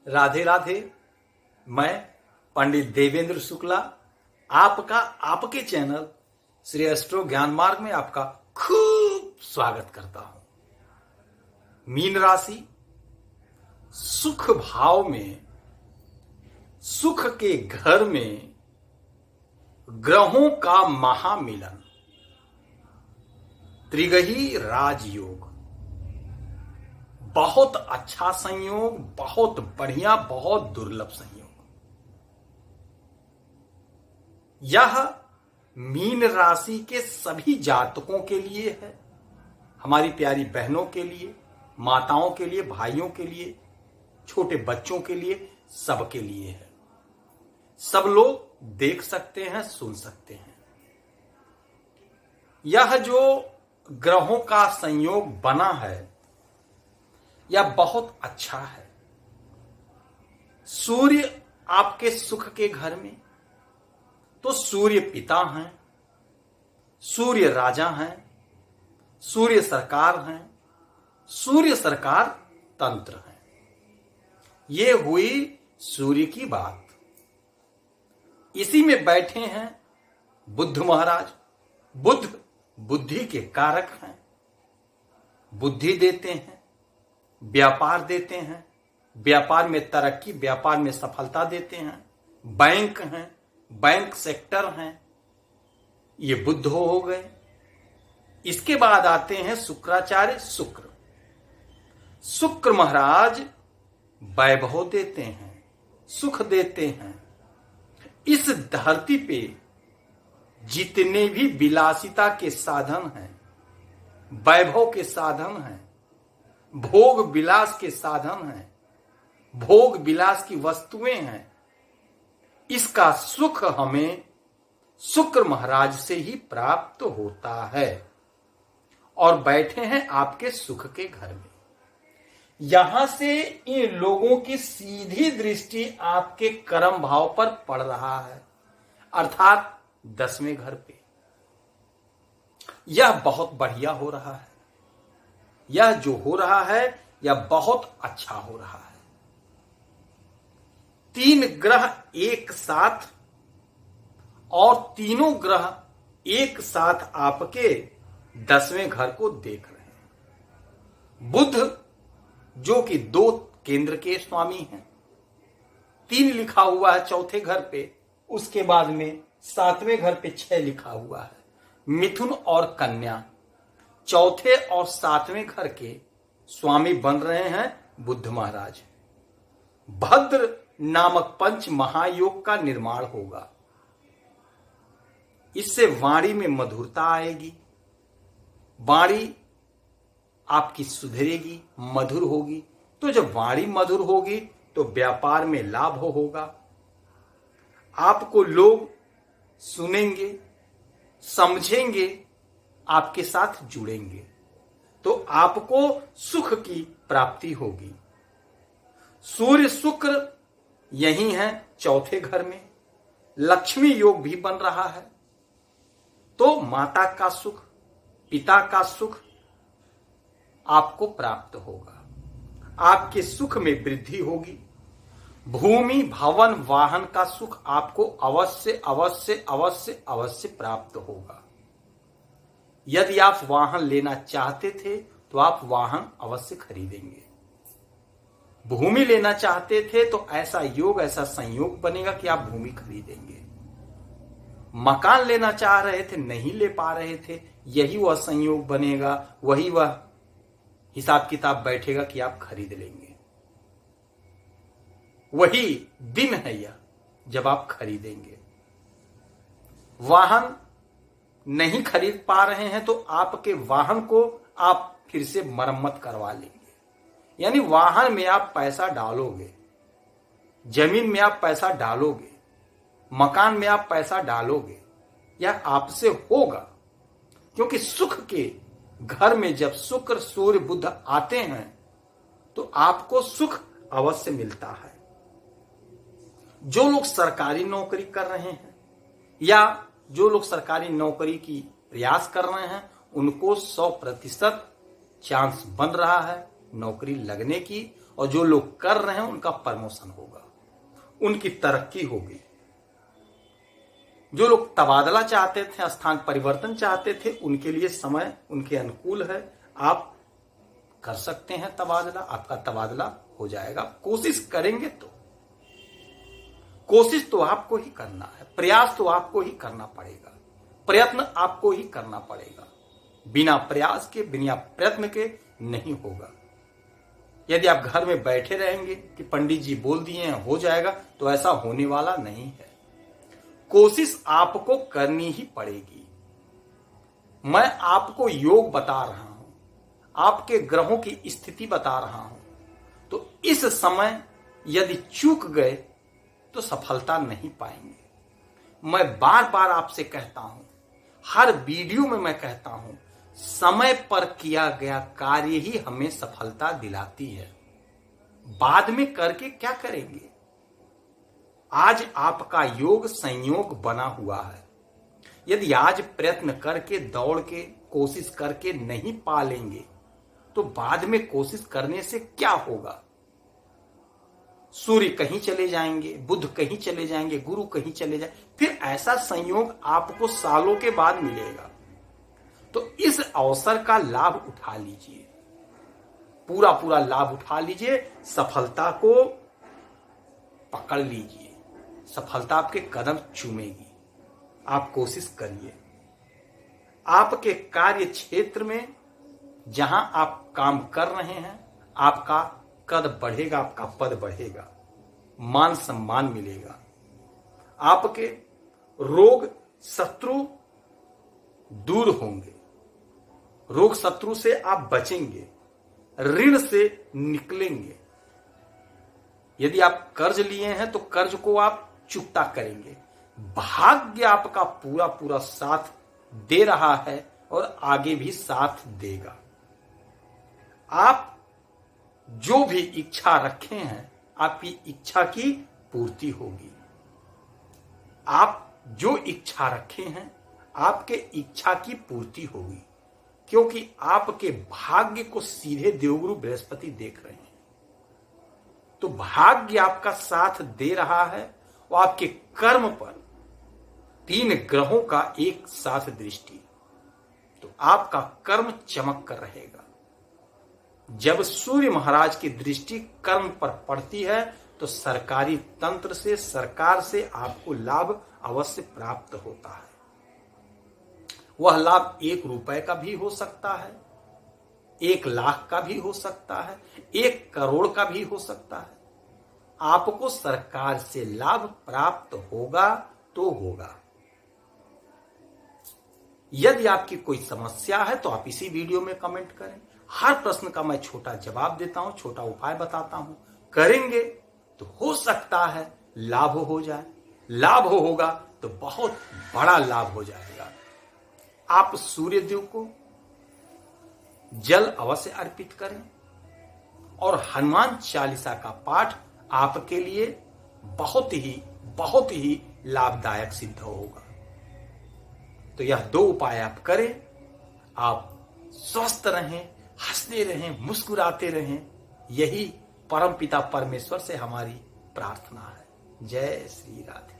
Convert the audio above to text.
राधे राधे। मैं पंडित देवेंद्र शुक्ला आपका आपके चैनल श्री एस्ट्रो ज्ञान मार्ग में आपका खूब स्वागत करता हूं। मीन राशि, सुख भाव में, सुख के घर में ग्रहों का महामिलन, त्रिग्रही राजयोग, बहुत अच्छा संयोग, बहुत बढ़िया, बहुत दुर्लभ संयोग। यह मीन राशि के सभी जातकों के लिए है, हमारी प्यारी बहनों के लिए, माताओं के लिए, भाइयों के लिए, छोटे बच्चों के लिए, सबके लिए है। सब लोग देख सकते हैं, सुन सकते हैं। यह जो ग्रहों का संयोग बना है यह बहुत अच्छा है। सूर्य आपके सुख के घर में, तो सूर्य पिता हैं, सूर्य राजा हैं, सूर्य सरकार हैं, सूर्य सरकार तंत्र हैं। ये हुई सूर्य की बात। इसी में बैठे हैं बुद्ध महाराज। बुद्ध बुद्धि के कारक हैं, बुद्धि देते हैं, व्यापार देते हैं, व्यापार में तरक्की, व्यापार में सफलता देते हैं। बैंक हैं, बैंक सेक्टर हैं, ये बुद्ध हो गए। इसके बाद आते हैं शुक्राचार्य शुक्र। शुक्र महाराज वैभव देते हैं, सुख देते हैं। इस धरती पे जितने भी विलासिता के साधन हैं, वैभव के साधन हैं, भोग विलास के साधन हैं, भोग विलास की वस्तुएं हैं, इसका सुख हमें शुक्र महाराज से ही प्राप्त होता है। और बैठे हैं आपके सुख के घर में। यहां से इन लोगों की सीधी दृष्टि आपके कर्म भाव पर पड़ रहा है, अर्थात 10वें घर पे। यह बहुत बढ़िया हो रहा है। यह जो हो रहा है यह बहुत अच्छा हो रहा है। 3 ग्रह एक साथ, और तीनों ग्रह एक साथ आपके 10वें घर को देख रहे हैं। बुध जो कि 2 केंद्र के स्वामी हैं, 3 लिखा हुआ है चौथे घर पे, उसके बाद में 7वें घर पे 6 लिखा हुआ है। मिथुन और कन्या चौथे और 7वें घर के स्वामी बन रहे हैं बुद्ध महाराज। भद्र नामक पंच महायोग का निर्माण होगा। इससे वाणी में मधुरता आएगी, वाणी आपकी सुधरेगी, मधुर होगी। तो जब वाणी मधुर होगी तो व्यापार में लाभ होगा। आपको लोग सुनेंगे, समझेंगे, आपके साथ जुड़ेंगे, तो आपको सुख की प्राप्ति होगी। सूर्य शुक्र यही है चौथे घर में। लक्ष्मी योग भी बन रहा है, तो माता का सुख, पिता का सुख आपको प्राप्त होगा। आपके सुख में वृद्धि होगी। भूमि, भवन, वाहन का सुख आपको अवश्य अवश्य अवश्य अवश्य प्राप्त होगा। यदि आप वाहन लेना चाहते थे तो आप वाहन अवश्य खरीदेंगे। भूमि लेना चाहते थे तो ऐसा योग, ऐसा संयोग बनेगा कि आप भूमि खरीदेंगे। मकान लेना चाह रहे थे, नहीं ले पा रहे थे, यही वह संयोग बनेगा, वही वह हिसाब किताब बैठेगा कि आप खरीद लेंगे। वही दिन है यह जब आप खरीदेंगे। वाहन नहीं खरीद पा रहे हैं तो आपके वाहन को आप फिर से मरम्मत करवा लेंगे। यानी वाहन में आप पैसा डालोगे, जमीन में आप पैसा डालोगे, मकान में आप पैसा डालोगे, यह आपसे होगा। क्योंकि सुख के घर में जब शुक्र, सूर्य, बुध आते हैं तो आपको सुख अवश्य मिलता है। जो लोग सरकारी नौकरी कर रहे हैं या जो लोग सरकारी नौकरी की प्रयास कर रहे हैं, उनको 100% चांस बन रहा है नौकरी लगने की, और जो लोग कर रहे हैं उनका प्रमोशन होगा, उनकी तरक्की होगी। जो लोग तबादला चाहते थे, स्थान परिवर्तन चाहते थे, उनके लिए समय उनके अनुकूल है। आप कर सकते हैं तबादला, आपका तबादला हो जाएगा। कोशिश करेंगे तो, कोशिश तो आपको ही करना है, प्रयास तो आपको ही करना पड़ेगा, प्रयत्न आपको ही करना पड़ेगा। बिना प्रयास के, बिना प्रयत्न के नहीं होगा। यदि आप घर में बैठे रहेंगे कि पंडित जी बोल दिए हैं हो जाएगा, तो ऐसा होने वाला नहीं है। कोशिश आपको करनी ही पड़ेगी। मैं आपको योग बता रहा हूं, आपके ग्रहों की स्थिति बता रहा हूं, तो इस समय यदि चूक गए तो सफलता नहीं पाएंगे। मैं बार बार आपसे कहता हूं, हर वीडियो में मैं कहता हूं, समय पर किया गया कार्य ही हमें सफलता दिलाती है। बाद में करके क्या करेंगे? आज आपका योग संयोग बना हुआ है। यदि आज प्रयत्न करके, दौड़ के, कोशिश करके नहीं पा लेंगे, तो बाद में कोशिश करने से क्या होगा? सूर्य कहीं चले जाएंगे, बुध कहीं चले जाएंगे, गुरु कहीं चले जाए, फिर ऐसा संयोग आपको सालों के बाद मिलेगा। तो इस अवसर का लाभ उठा लीजिए, पूरा पूरा लाभ उठा लीजिए, सफलता को पकड़ लीजिए, सफलता आपके कदम चूमेगी। आप कोशिश करिए। आपके कार्य क्षेत्र में जहां आप काम कर रहे हैं, आपका कद बढ़ेगा, आपका पद बढ़ेगा, मान सम्मान मिलेगा। आपके रोग शत्रु दूर होंगे, रोग शत्रु से आप बचेंगे, ऋण से निकलेंगे। यदि आप कर्ज लिए हैं तो कर्ज को आप चुकता करेंगे। भाग्य आपका पूरा पूरा साथ दे रहा है और आगे भी साथ देगा। आप जो भी इच्छा रखे हैं, आपकी इच्छा की पूर्ति होगी। आप जो इच्छा रखे हैं, आपके इच्छा की पूर्ति होगी, क्योंकि आपके भाग्य को सीधे देवगुरु बृहस्पति देख रहे हैं। तो भाग्य आपका साथ दे रहा है और आपके कर्म पर 3 ग्रहों का एक साथ दृष्टि, तो आपका कर्म चमक कर रहेगा। जब सूर्य महाराज की दृष्टि कर्म पर पड़ती है तो सरकारी तंत्र से, सरकार से आपको लाभ अवश्य प्राप्त होता है। वह लाभ 1 रुपए का भी हो सकता है, 1 लाख का भी हो सकता है, 1 करोड़ का भी हो सकता है। आपको सरकार से लाभ प्राप्त होगा तो होगा। यदि आपकी कोई समस्या है तो आप इसी वीडियो में कमेंट करें। हर प्रश्न का मैं छोटा जवाब देता हूं, छोटा उपाय बताता हूं। करेंगे तो हो सकता है लाभ हो जाए। लाभ होगा तो बहुत बड़ा लाभ हो जाएगा। आप सूर्यदेव को जल अवश्य अर्पित करें और हनुमान चालीसा का पाठ आपके लिए बहुत ही लाभदायक सिद्ध होगा। तो यह 2 उपाय आप करें। आप स्वस्थ रहें, हंसते रहें, मुस्कुराते रहें। यही परमपिता परमेश्वर से हमारी प्रार्थना है। जय श्री राधे।